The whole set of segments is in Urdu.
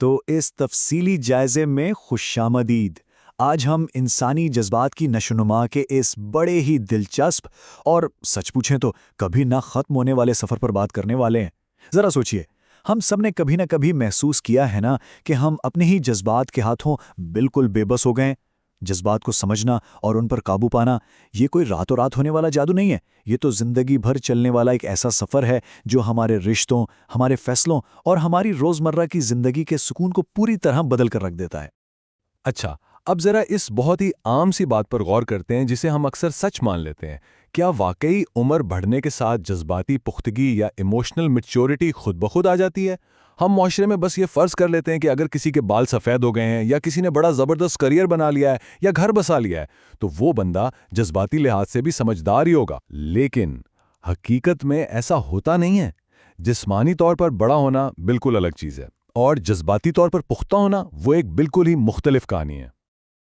تو اس تفصیلی جائزے میں خوش آمدید۔ آج ہم انسانی جذبات کی نشوونما کے اس بڑے ہی دلچسپ اور سچ پوچھیں تو کبھی نہ ختم ہونے والے سفر پر بات کرنے والے ہیں۔ ذرا سوچئے، ہم سب نے کبھی نہ کبھی محسوس کیا ہے نا کہ ہم اپنے ہی جذبات کے ہاتھوں بالکل بے بس ہو گئے۔ جذبات کو سمجھنا اور ان پر قابو پانا یہ کوئی راتوں رات ہونے والا جادو نہیں ہے، یہ تو زندگی بھر چلنے والا ایک ایسا سفر ہے جو ہمارے رشتوں، ہمارے فیصلوں اور ہماری روزمرہ کی زندگی کے سکون کو پوری طرح بدل کر رکھ دیتا ہے۔ اچھا، اب ذرا اس بہت ہی عام سی بات پر غور کرتے ہیں جسے ہم اکثر سچ مان لیتے ہیں۔ کیا واقعی عمر بڑھنے کے ساتھ جذباتی پختگی یا ایموشنل میچورٹی خود بخود آ جاتی ہے؟ ہم معاشرے میں بس یہ فرض کر لیتے ہیں کہ اگر کسی کے بال سفید ہو گئے ہیں یا کسی نے بڑا زبردست کریئر بنا لیا ہے یا گھر بسا لیا ہے تو وہ بندہ جذباتی لحاظ سے بھی سمجھدار ہی ہوگا۔ لیکن حقیقت میں ایسا ہوتا نہیں ہے۔ جسمانی طور پر بڑا ہونا بالکل الگ چیز ہے اور جذباتی طور پر پختہ ہونا وہ ایک بالکل ہی مختلف کہانی ہے۔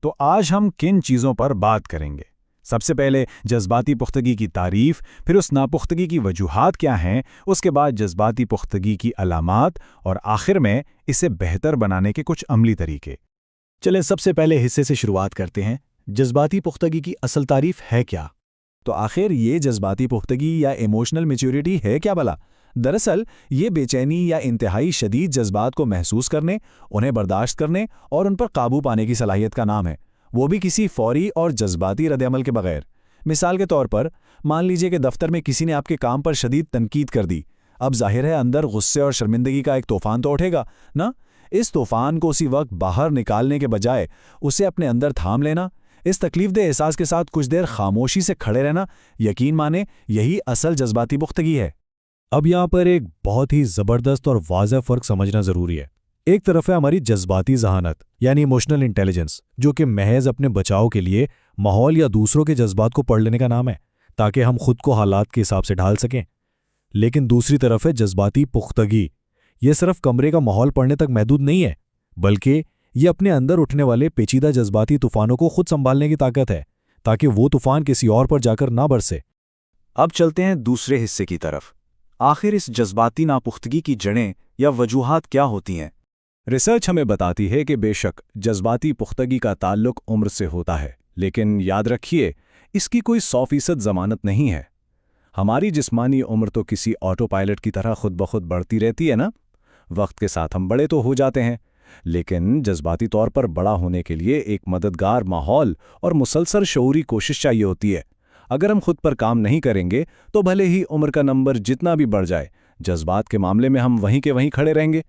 تو آج ہم کن چیزوں پر بات کریں گے؟ سب سے پہلے جذباتی پختگی کی تعریف، پھر اس ناپختگی کی وجوہات کیا ہیں، اس کے بعد جذباتی پختگی کی علامات اور آخر میں اسے بہتر بنانے کے کچھ عملی طریقے۔ چلیں سب سے پہلے حصے سے شروعات کرتے ہیں۔ جذباتی پختگی کی اصل تعریف ہے کیا؟ تو آخر یہ جذباتی پختگی یا ایموشنل میچورٹی ہے کیا بھلا؟ دراصل یہ بے چینی یا انتہائی شدید جذبات کو محسوس کرنے، انہیں برداشت کرنے اور ان پر قابو پانے کی صلاحیت کا نام ہے، وہ بھی کسی فوری اور جذباتی رد عمل کے بغیر۔ مثال کے طور پر مان لیجئے کہ دفتر میں کسی نے آپ کے کام پر شدید تنقید کر دی۔ اب ظاہر ہے اندر غصے اور شرمندگی کا ایک طوفان تو اٹھے گا نا؟ اس طوفان کو اسی وقت باہر نکالنے کے بجائے اسے اپنے اندر تھام لینا، اس تکلیف دہ احساس کے ساتھ کچھ دیر خاموشی سے کھڑے رہنا، یقین مانیں یہی اصل جذباتی پختگی ہے۔ اب یہاں پر ایک بہت ہی زبردست اور واضح فرق سمجھنا ضروری ہے۔ ایک طرف ہے ہماری جذباتی ذہانت یعنی ایموشنل انٹیلیجنس، جو کہ محض اپنے بچاؤ کے لیے ماحول یا دوسروں کے جذبات کو پڑھ لینے کا نام ہے تاکہ ہم خود کو حالات کے حساب سے ڈھال سکیں۔ لیکن دوسری طرف ہے جذباتی پختگی۔ یہ صرف کمرے کا ماحول پڑھنے تک محدود نہیں ہے، بلکہ یہ اپنے اندر اٹھنے والے پیچیدہ جذباتی طوفانوں کو خود سنبھالنے کی طاقت ہے تاکہ وہ طوفان کسی اور پر جا کر نہ برسے۔ اب چلتے ہیں دوسرے حصے کی طرف۔ آخر اس جذباتی ناپختگی کی جڑیں یا وجوہات کیا ہوتی ہیں؟ ریسرچ ہمیں بتاتی ہے کہ بے شک جذباتی پختگی کا تعلق عمر سے ہوتا ہے، لیکن یاد رکھیے اس کی کوئی 100% ضمانت نہیں ہے۔ ہماری جسمانی عمر تو کسی آٹو پائلٹ کی طرح خود بخود بڑھتی رہتی ہے نا؟ وقت کے ساتھ ہم بڑے تو ہو جاتے ہیں، لیکن جذباتی طور پر بڑا ہونے کے لیے ایک مددگار ماحول اور مسلسل شعوری کوشش چاہیے ہوتی ہے۔ اگر ہم خود پر کام نہیں کریں گے تو بھلے ہی عمر کا نمبر جتنا بھی بڑھ جائے، جذبات کے معاملے میں ہم وہیں کے وہیں کھڑے رہیں گے۔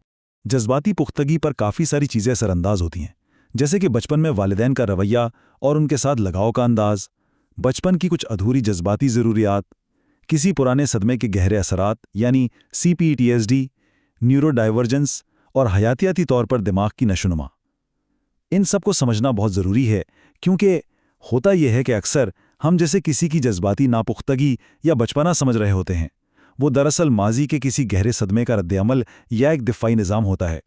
جذباتی پختگی پر کافی ساری چیزیں اثر انداز ہوتی ہیں، جیسے کہ بچپن میں والدین کا رویہ اور ان کے ساتھ لگاؤ کا انداز، بچپن کی کچھ ادھوری جذباتی ضروریات، کسی پرانے صدمے کے گہرے اثرات یعنی CPTSD، نیورو ڈائیورجنس اور حیاتیاتی طور پر دماغ کی نشوونما۔ ان سب کو سمجھنا بہت ضروری ہے، کیونکہ ہوتا یہ ہے کہ اکثر ہم جیسے کسی کی جذباتی ناپختگی یا بچپنا سمجھ رہے ہوتے ہیں، وہ دراصل ماضی کے کسی گہرے صدمے کا رد عمل یا ایک دفاعی نظام ہوتا ہے۔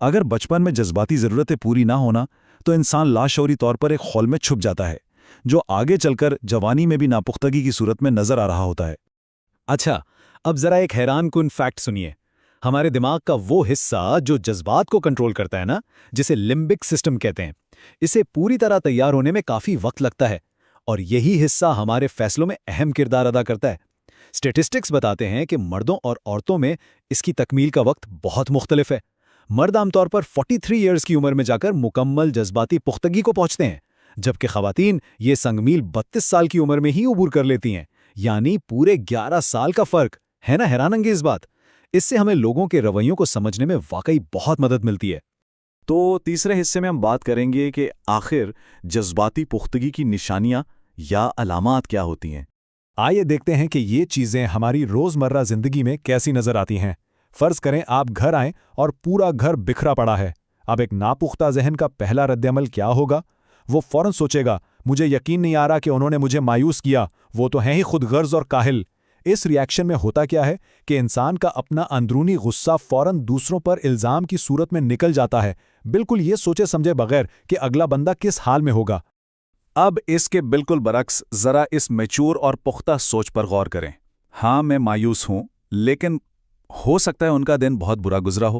اگر بچپن میں جذباتی ضرورتیں پوری نہ ہونا تو انسان لاشعوری طور پر ایک خول میں چھپ جاتا ہے، جو آگے چل کر جوانی میں بھی ناپختگی کی صورت میں نظر آ رہا ہوتا ہے۔ اچھا، اب ذرا ایک حیران کن فیکٹ سنیے۔ ہمارے دماغ کا وہ حصہ جو جذبات کو کنٹرول کرتا ہے نا، جسے لمبک سسٹم کہتے ہیں، اسے پوری طرح تیار ہونے میں کافی وقت لگتا ہے، اور یہی حصہ ہمارے فیصلوں میں اہم کردار ادا کرتا ہے۔ اسٹیٹسٹکس بتاتے ہیں کہ مردوں اور عورتوں میں اس کی تکمیل کا وقت بہت مختلف ہے۔ مرد عام طور پر 43 ایئرز کی عمر میں جا کر مکمل جذباتی پختگی کو پہنچتے ہیں، جبکہ خواتین یہ سنگ میل 32 سال کی عمر میں ہی عبور کر لیتی ہیں، یعنی پورے 11 سال کا فرق ہے نا؟ حیران انگیز بات۔ اس سے ہمیں لوگوں کے رویوں کو سمجھنے میں واقعی بہت مدد ملتی ہے۔ تو تیسرے حصے میں ہم بات کریں گے کہ آخر جذباتی پختگی کی نشانیاں یا علامات کیا ہوتی ہیں۔ آئیے دیکھتے ہیں کہ یہ چیزیں ہماری روزمرہ زندگی میں کیسی نظر آتی ہیں۔ فرض کریں آپ گھر آئیں اور پورا گھر بکھرا پڑا ہے۔ اب ایک ناپختہ ذہن کا پہلا رد عمل کیا ہوگا؟ وہ فوراً سوچے گا، مجھے یقین نہیں آ رہا کہ انہوں نے مجھے مایوس کیا، وہ تو ہیں ہی خود غرض اور کاہل۔ اس ریاکشن میں ہوتا کیا ہے کہ انسان کا اپنا اندرونی غصہ فوراً دوسروں پر الزام کی صورت میں نکل جاتا ہے، بالکل یہ سوچے سمجھے بغیر کہ اگلا بندہ کس حال میں ہوگا۔ اب اس کے بالکل برعکس ذرا اس میچور اور پختہ سوچ پر غور کریں۔ ہاں میں مایوس ہوں، لیکن ہو سکتا ہے ان کا دن بہت برا گزرا ہو،